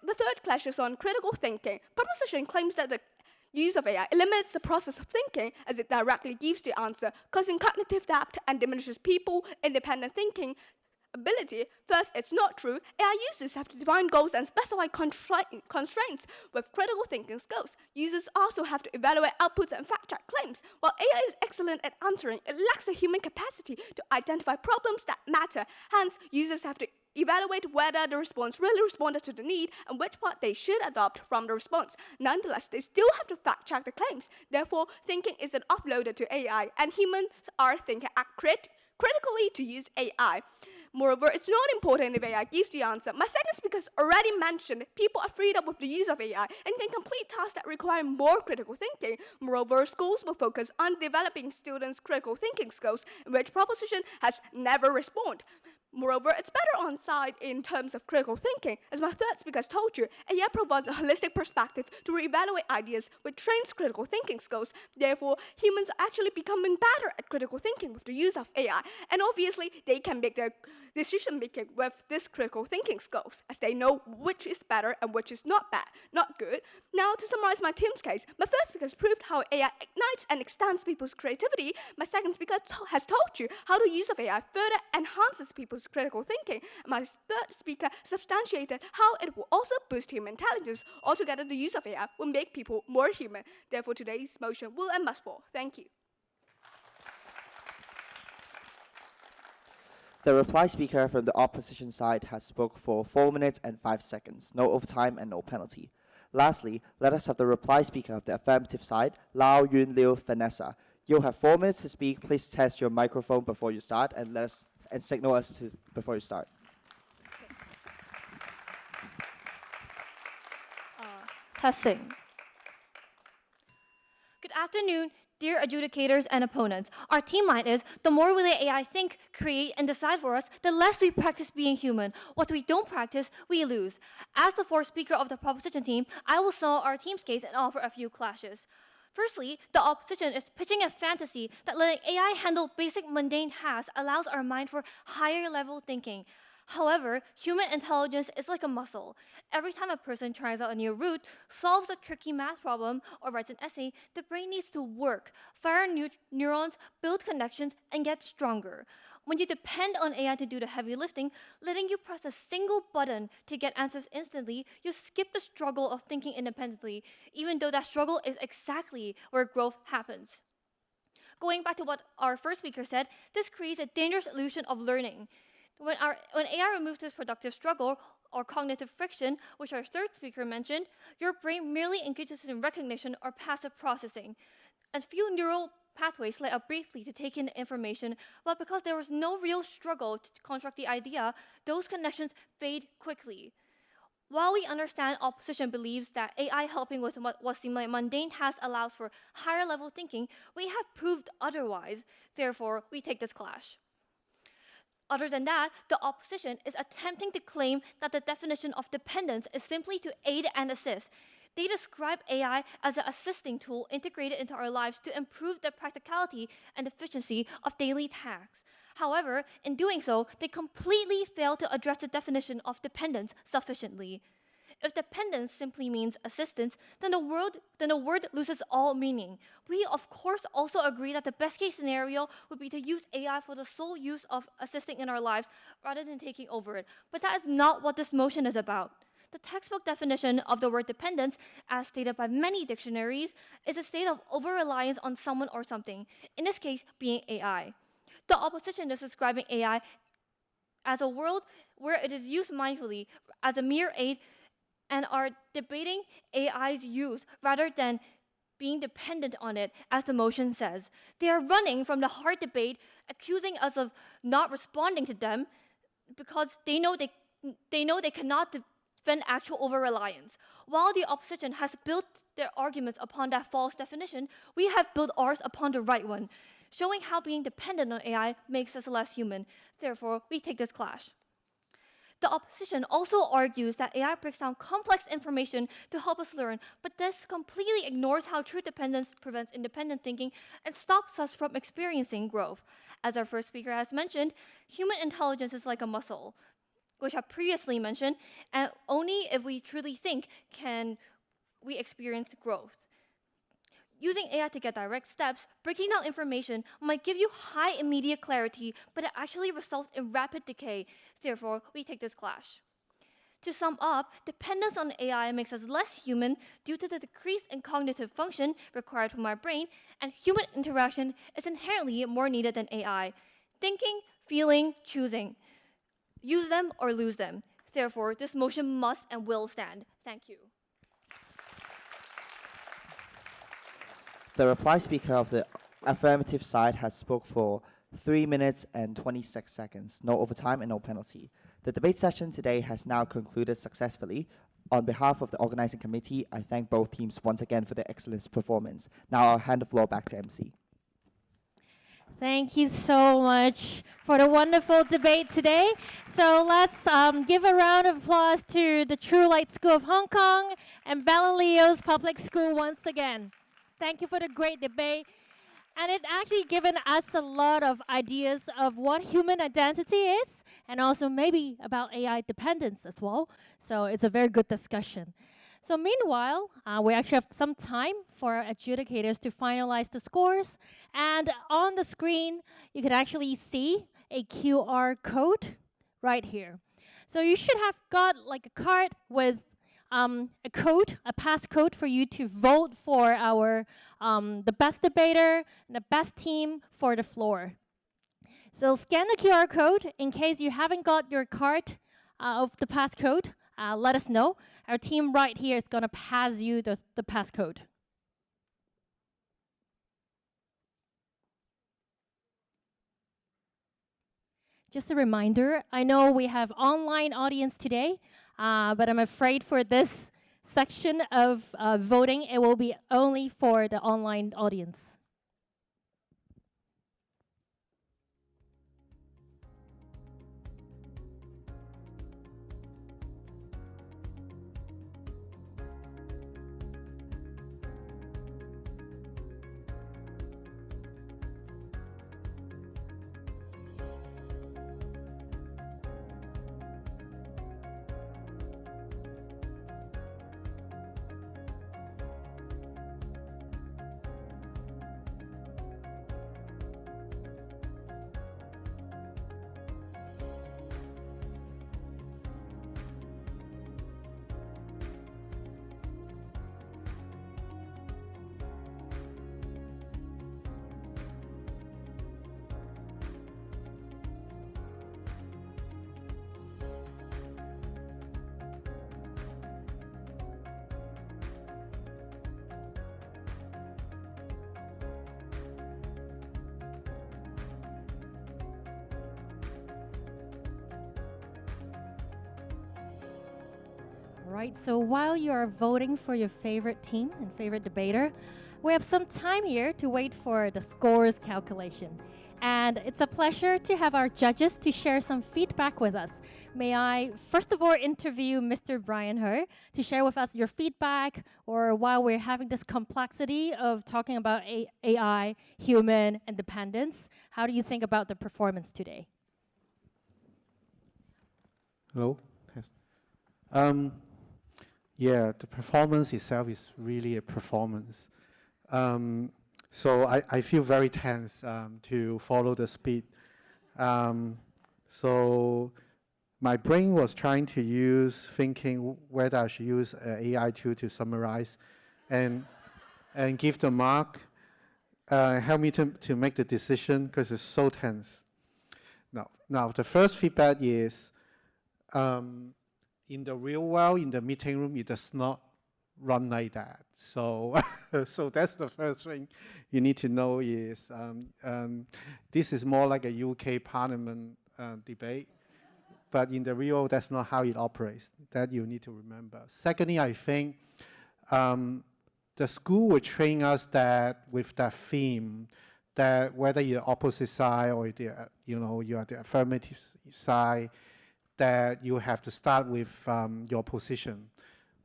The third clash is on critical thinking. Proposition claims that the use of AI eliminates the process of thinking as it directly gives the answer, causing cognitive depth and diminishes people independent thinking ability. First, it's not true. AI users have to define goals and specify constraints with critical thinking skills. Users also have to evaluate outputs and fact-check claims. While AI is excellent at answering, it lacks the human capacity to identify problems that matter. Hence, users have to evaluate whether the response really responded to the need and which part they should adopt from the response. Nonetheless, they still have to fact-check the claims. Therefore, thinking isn't offloaded to AI, and humans are thinking critically to use AI. Moreover, it's not important if AI gives the answer. My second speaker already mentioned people are freed up with the use of AI and can complete tasks that require more critical thinking. Moreover, schools will focus on developing students' critical thinking skills, in which proposition has never responded. Moreover, it's better on side in terms of critical thinking. As my third speaker told you, AI provides a holistic perspective to reevaluate ideas, which trains critical thinking skills. Therefore, humans are actually becoming better at critical thinking with the use of AI. And obviously, they can make their decision making with this critical thinking skills, as they know which is better and which is not good. Now, to summarize my team's case, my first speaker has proved how AI ignites and extends people's creativity. My second speaker has told you how the use of AI further enhances people's critical thinking. My third speaker substantiated how it will also boost human intelligence. Altogether, the use of AI will make people more human. Therefore, today's motion will and must fall. Thank you. The reply speaker from the opposition side has spoke for 4 minutes and 5 seconds. No overtime and no penalty. Lastly, let us have the reply speaker of the affirmative side, Lao Yun Liu Vanessa. You'll have 4 minutes to speak. Please test your microphone before you start and signal us before you start. Testing. Good afternoon, dear adjudicators and opponents. Our team line is, the more we let AI think, create, and decide for us, the less we practice being human. What we don't practice, we lose. As the fourth speaker of the proposition team, I will sell our team's case and offer a few clashes. Firstly, the opposition is pitching a fantasy that letting AI handle basic mundane tasks allows our mind for higher level thinking. However, human intelligence is like a muscle. Every time a person tries out a new route, solves a tricky math problem, or writes an essay, the brain needs to work, fire neurons, build connections, and get stronger. When you depend on AI to do the heavy lifting, letting you press a single button to get answers instantly, you skip the struggle of thinking independently, even though that struggle is exactly where growth happens. Going back to what our first speaker said, this creates a dangerous illusion of learning. When AI removes this productive struggle, or cognitive friction, which our third speaker mentioned, your brain merely engages in recognition or passive processing. And few neural pathways light up briefly to take in information, but because there was no real struggle to construct the idea, those connections fade quickly. While we understand opposition believes that AI helping with what seem like mundane tasks allows for higher level thinking, we have proved otherwise. Therefore, we take this clash. Other than that, the opposition is attempting to claim that the definition of dependence is simply to aid and assist. They describe AI as an assisting tool integrated into our lives to improve the practicality and efficiency of daily tasks. However, in doing so, they completely fail to address the definition of dependence sufficiently. If dependence simply means assistance, then the word loses all meaning. We, of course, also agree that the best case scenario would be to use AI for the sole use of assisting in our lives rather than taking over it. But that is not what this motion is about. The textbook definition of the word dependence, as stated by many dictionaries, is a state of over-reliance on someone or something, in this case, being AI. The opposition is describing AI as a world where it is used mindfully as a mere aid and are debating AI's use rather than being dependent on it, as the motion says. They are running from the hard debate, accusing us of not responding to them because they know they cannot defend actual over-reliance. While the opposition has built their arguments upon that false definition, we have built ours upon the right one, showing how being dependent on AI makes us less human. Therefore, we take this clash. The opposition also argues that AI breaks down complex information to help us learn, but this completely ignores how true dependence prevents independent thinking and stops us from experiencing growth. As our first speaker has mentioned, human intelligence is like a muscle, which I previously mentioned, and only if we truly think can we experience growth. Using AI to get direct steps, breaking down information might give you high immediate clarity, but it actually results in rapid decay. Therefore, we take this clash. To sum up, dependence on AI makes us less human due to the decrease in cognitive function required from our brain, and human interaction is inherently more needed than AI. Thinking, feeling, choosing. Use them or lose them. Therefore, this motion must and will stand. Thank you. The reply speaker of the affirmative side has spoke for 3 minutes and 26 seconds. No overtime and no penalty. The debate session today has now concluded successfully. On behalf of the organizing committee, I thank both teams once again for their excellent performance. Now I'll hand the floor back to MC. Thank you so much for the wonderful debate today. So let's give a round of applause to the True Light School of Hong Kong and Belilios Public School once again. Thank you for the great debate. And it actually given us a lot of ideas of what human identity is, and also maybe about AI dependence as well. So it's a very good discussion. So meanwhile, we actually have some time for our adjudicators to finalize the scores. And on the screen, you can actually see a QR code right here. So you should have got like a card with a code, a passcode for you to vote for our the best debater and the best team for the floor. So scan the QR code. In case you haven't got your card of the passcode, let us know. Our team right here is going to pass you the passcode. Just a reminder, I know we have online audience today, but I'm afraid for this section of voting, it will be only for the online audience. right, so while you are voting for your favorite team and favorite debater, we have some time here to wait for the scores calculation. And it's a pleasure to have our judges to share some feedback with us. May I first of all interview Mr. Brian He to share with us your feedback, or while we're having this complexity of talking about AI, human independence, how do you think about the performance today? Hello. Yes. Yeah, the performance itself is really a performance. So I feel very tense to follow the speed. So my brain was trying to thinking whether I should use an AI tool to summarize and give the mark, help me to make the decision because it's so tense. Now the first feedback is, in the real world, in the meeting room, it does not run like that. So, so that's the first thing you need to know is this is more like a UK Parliament debate, but in the real world, that's not how it operates. That you need to remember. Secondly, I think the school will train us that with that theme, that whether you're opposite side or you are the affirmative side, that you have to start with your position.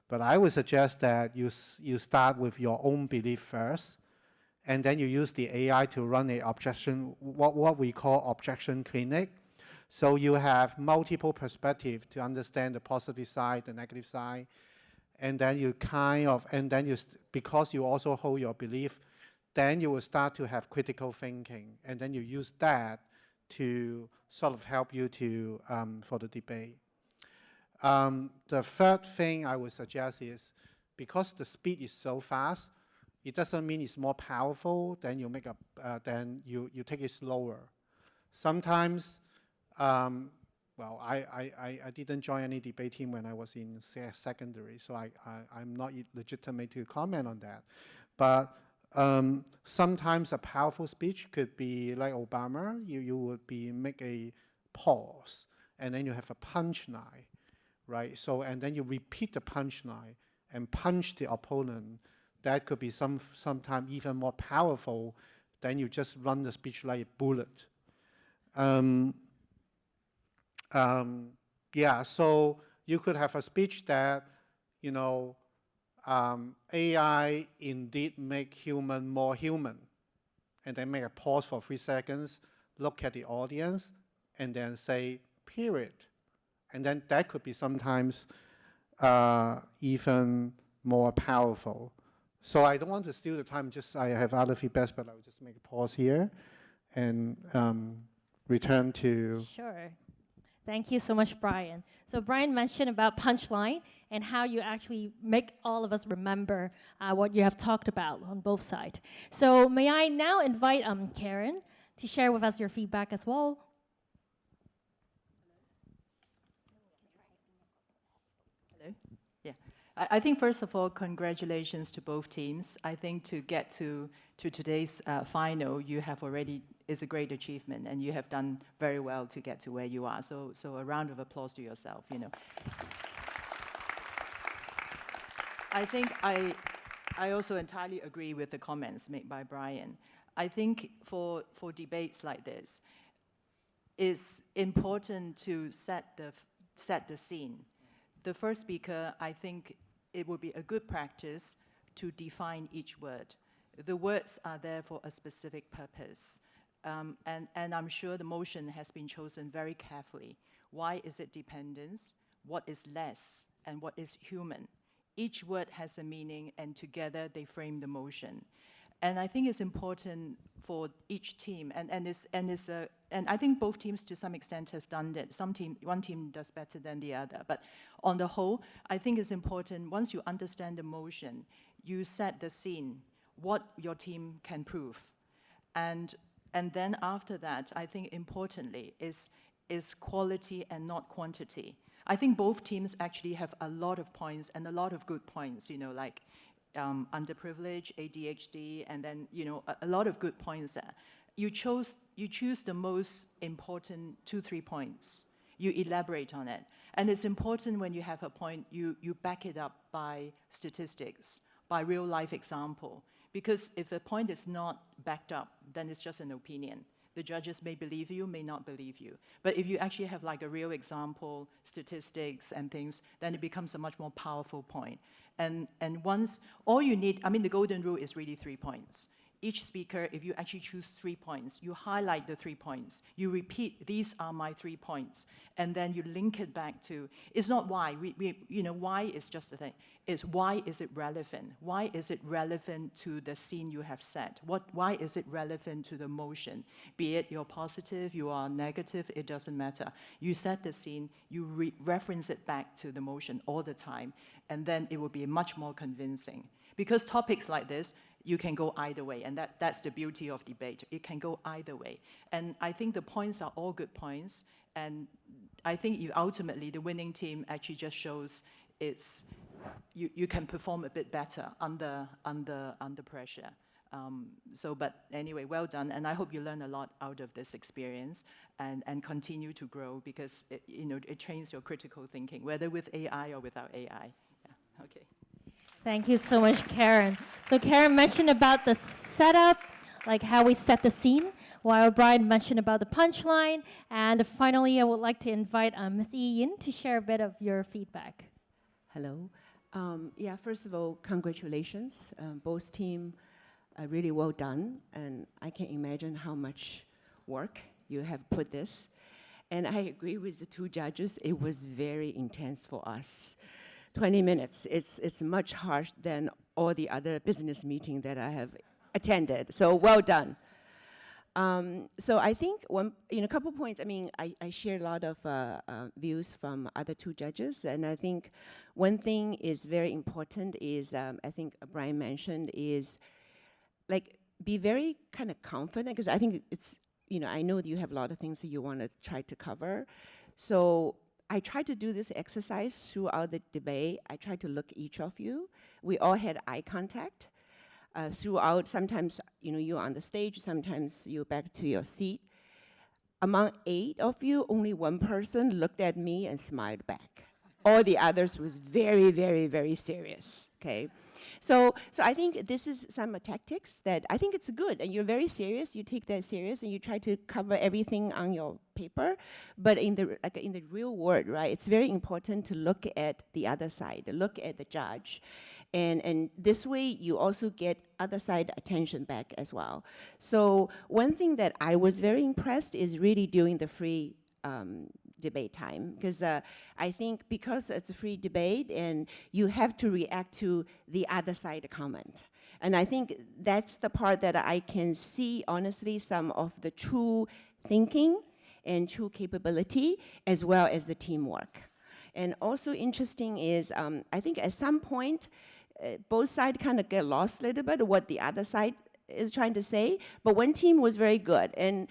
But I would suggest that you start with your own belief first, and then you use the AI to run a objection, what we call objection clinic. So you have multiple perspectives to understand the positive side, the negative side, and then you because you also hold your belief, then you will start to have critical thinking, and then you use that to sort of help you to for the debate. The third thing I would suggest is, because the speed is so fast, it doesn't mean it's more powerful. Then you then you take it slower. Sometimes, well, I didn't join any debate team when I was in secondary, so I'm not legitimate to comment on that. But sometimes a powerful speech could be like Obama. You would make a pause, and then you have a punchline, right? So, and then you repeat the punchline and punch the opponent. That could be sometimes even more powerful than you just run the speech like a bullet. Yeah, so you could have a speech that, AI indeed make human more human, and then make a pause for 3 seconds, look at the audience, and then say, period. And then that could be sometimes even more powerful. So I don't want to steal the time, I have other feedbacks, but I'll just make a pause here and return to... Sure. Thank you so much, Brian. So Brian mentioned about punchline and how you actually make all of us remember what you have talked about on both sides. So may I now invite Karen to share with us your feedback as well. Hello. Yeah. I think first of all, congratulations to both teams. I think to get to today's final, you have already is a great achievement, and you have done very well to get to where you are. So a round of applause to yourself. I think I also entirely agree with the comments made by Brian. I think for debates like this, it's important to set the scene. The first speaker, I think it would be a good practice to define each word. The words are there for a specific purpose. And I'm sure the motion has been chosen very carefully. Why is it dependence? What is less? And what is human? Each word has a meaning, and together they frame the motion. And I think it's important for each team, and I think both teams to some extent have done that. One team does better than the other, but on the whole, I think it's important, once you understand the motion, you set the scene, what your team can prove. And then after that, I think importantly is quality and not quantity. I think both teams actually have a lot of points and a lot of good points, like underprivileged, ADHD, and then a lot of good points there. You choose the most important 2-3 points. You elaborate on it, And it's important when you have a point, you back it up by statistics, by real life example. Because if a point is not backed up, then it's just an opinion. The judges may believe you, may not believe you. But if you actually have like a real example, statistics and things, then it becomes a much more powerful point. And once, all you need, I mean, the golden rule is really 3 points. Each speaker, if you actually choose 3 points, you highlight the 3 points. You repeat, these are my 3 points. And then you link it back to, it's not why. Why is just the thing. It's why is it relevant? Why is it relevant to the scene you have set? Why is it relevant to the motion? Be it you're positive, you are negative, it doesn't matter. You set the scene, you reference it back to the motion all the time, and then it will be much more convincing. Because topics like this, you can go either way, and that's the beauty of debate. It can go either way. And I think the points are all good points, and I think ultimately the winning team actually just shows you can perform a bit better under pressure. But anyway, well done, and I hope you learn a lot out of this experience and continue to grow, because it trains your critical thinking, whether with AI or without AI. Yeah. Okay. Thank you so much, Karen. So Karen mentioned about the setup, like how we set the scene, while Brian mentioned about the punchline. And finally, I would like to invite Ms. Yi Yin to share a bit of your feedback. Hello. Yeah, first of all, congratulations. Both team are really well done, and I can imagine how much work you have put this. And I agree with the 2 judges. It was very intense for us. 20 minutes, it's much harder than all the other business meetings that I have attended. So well done. So I think a couple points. I mean, I share a lot of views from other 2 judges, and I think one thing is very important is I think Brian mentioned is like be very kind of confident, because I think it's I know that you have a lot of things that you want to try to cover. So I tried to do this exercise throughout the debate. I tried to look at each of you. We all had eye contact throughout. Sometimes, you're on the stage, sometimes you're back to your seat. Among 8 of you, only 1 person looked at me and smiled back. All the others was very, very, very serious, okay? So I think this is some tactics that I think it's good, and you're very serious. You take that serious, and you try to cover everything on your paper. But in the real world, right, it's very important to look at the other side, look at the judge, and this way you also get other side attention back as well. So one thing that I was very impressed is really during the free debate time, because I think because it's a free debate and you have to react to the other side comment. And I think that's the part that I can see, honestly, some of the true thinking and true capability, as well as the teamwork. And also interesting is, I think at some point, both sides kind of get lost a little bit of what the other side is trying to say, but one team was very good. And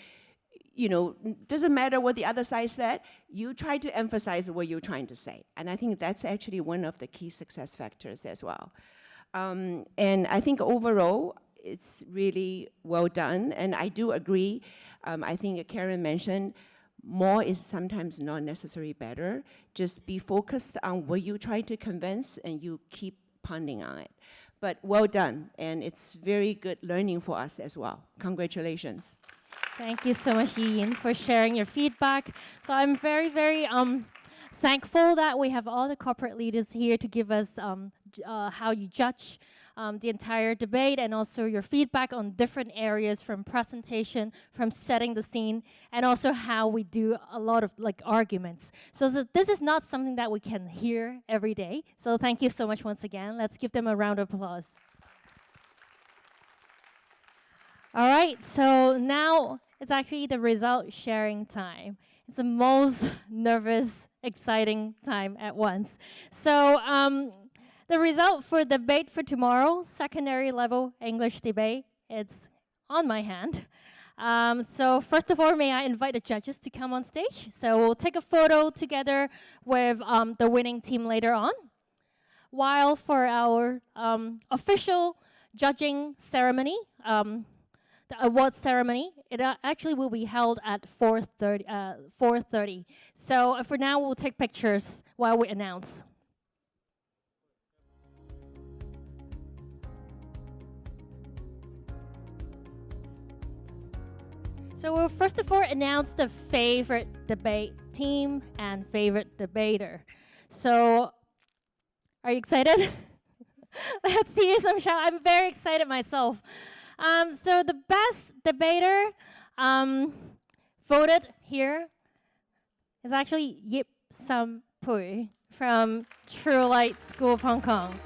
doesn't matter what the other side said, you try to emphasize what you're trying to say. And I think that's actually one of the key success factors as well. And I think overall, it's really well done. And I do agree, I think Karen mentioned, more is sometimes not necessarily better. Just be focused on what you try to convince, and you keep pondering on it. But well done, and it's very good learning for us as well. Congratulations. Thank you so much, Yi Yin, for sharing your feedback. So I'm very, very thankful that we have all the corporate leaders here to give us how you judge the entire debate, and also your feedback on different areas, from presentation, from setting the scene, and also how we do a lot of arguments. So this is not something that we can hear every day. So thank you so much once again. Let's give them a round of applause. All right, so now it's actually the result sharing time. It's the most nervous, exciting time at once. So the result for debate for tomorrow, secondary level English debate, it's on my hand. So first of all, may I invite the judges to come on stage? So we'll take a photo together with the winning team later on. While for our official judging ceremony, the award ceremony. It actually will be held at 4:30. 4:30. So for now, we'll take pictures while we announce. So we'll first of all announce the favorite debate team and favorite debater. So, are you excited? Let's hear some shout. I'm very excited myself. So the best debater voted here is actually Yip Sam Pui from True Light School of Hong Kong.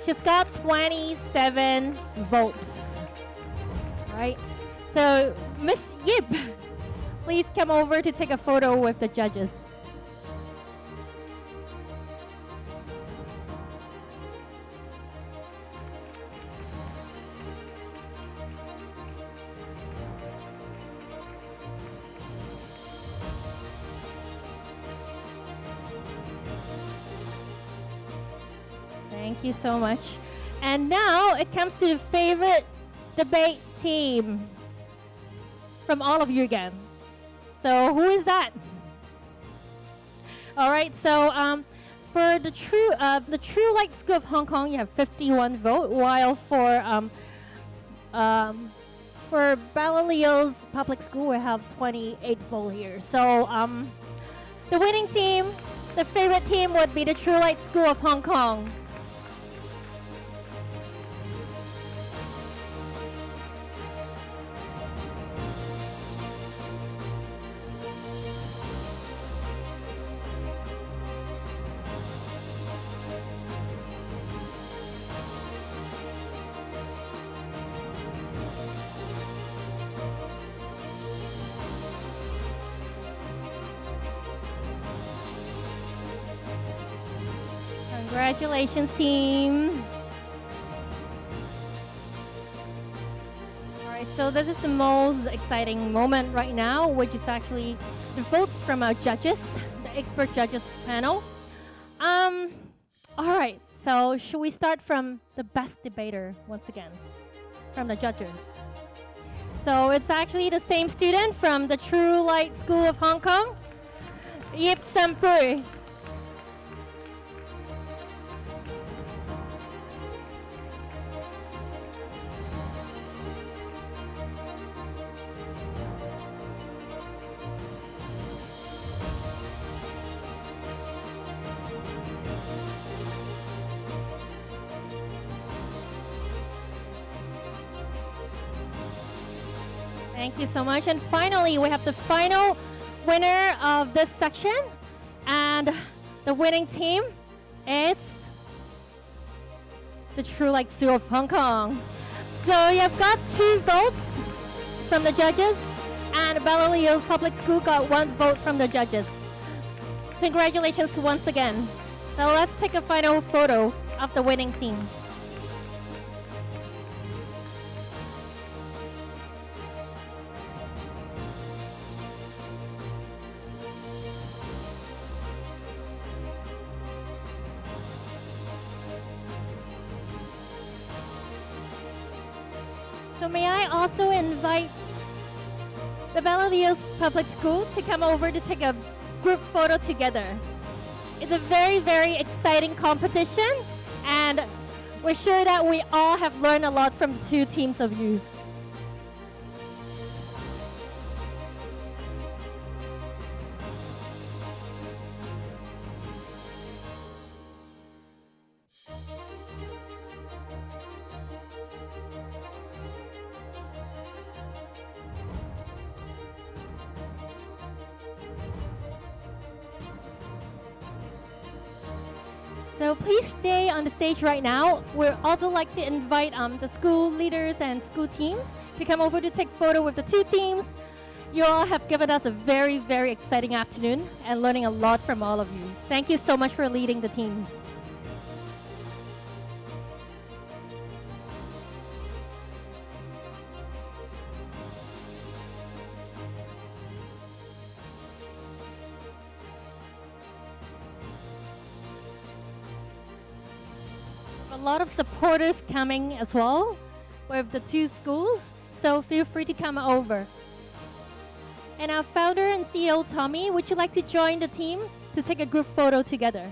She's got 27 votes. Right? So, Miss Yip, please come over to take a photo with the judges. Thank you so much. And now it comes to the favorite debate team from all of you again. So who is that? All right. So for the True Light School of Hong Kong, you have 51 vote, while for Belilios Public School, we have 28 vote here. So the winning team, the favorite team, would be the True Light School of Hong Kong. Congratulations, team. All right, so this is the most exciting moment right now, which is actually the votes from our judges, the expert judges panel. All right, so should we start from the best debater once again, from the judges? So it's actually the same student from the True Light School of Hong Kong, Yip Sam Pui. Thank you so much. And finally, we have the final winner of this section. And the winning team, it's the True Light School of Hong Kong. So you've got 2 votes from the judges, and Belilios Public School got 1 vote from the judges. Congratulations once again. So let's take a final photo of the winning team. So may I also invite the Belilios Public School to come over to take a group photo together. It's a very, very exciting competition, and we're sure that we all have learned a lot from the 2 teams of youth. So please stay on the stage right now. We'd also like to invite the school leaders and school teams to come over to take photo with the 2 teams. You all have given us a very, very exciting afternoon and learning a lot from all of you. Thank you so much for leading the teams. A lot of supporters coming as well with the 2 schools. So feel free to come over. And our founder and CEO, Tommy, would you like to join the team to take a group photo together?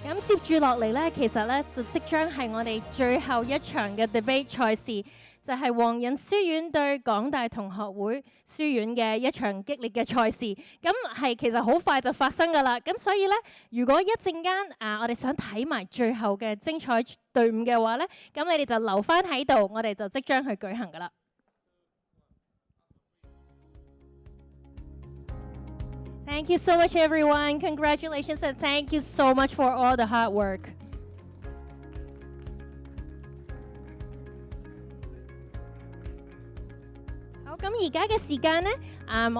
咁接住落嚟呢，其實呢就即將係我哋最後一場嘅 debate 賽事，就係皇仁書院對港大同學會書院嘅一場激烈嘅賽事。咁係其實好快就發生㗎啦。咁所以呢，如果一陣間我哋想睇埋最後嘅精彩隊伍嘅話呢，咁你哋就留返喺度，我哋就即將去舉行㗎啦。Thank you so much, everyone. Congratulations and thank you so much for all the hard work. 好，咁而家嘅時間呢，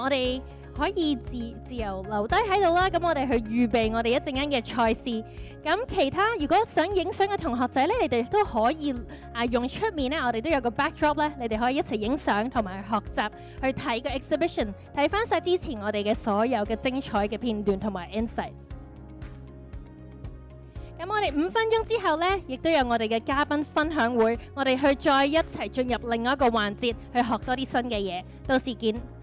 我哋可以自由留低喺度啦。咁我哋去預備我哋一陣間嘅賽事。咁其他如果想影相嘅同學仔呢，你哋都可以用出面呢，我哋都有個 backdrop 呢，你哋可以一齊影相同埋學習去睇個 exhibition， 睇翻晒之前我哋嘅所有嘅精彩嘅片段同埋 insight。咁我哋5分鐘之後呢，亦都有我哋嘅嘉賓分享會，我哋去再一齊進入另外一個環節，去學多啲新嘅嘢。到時見。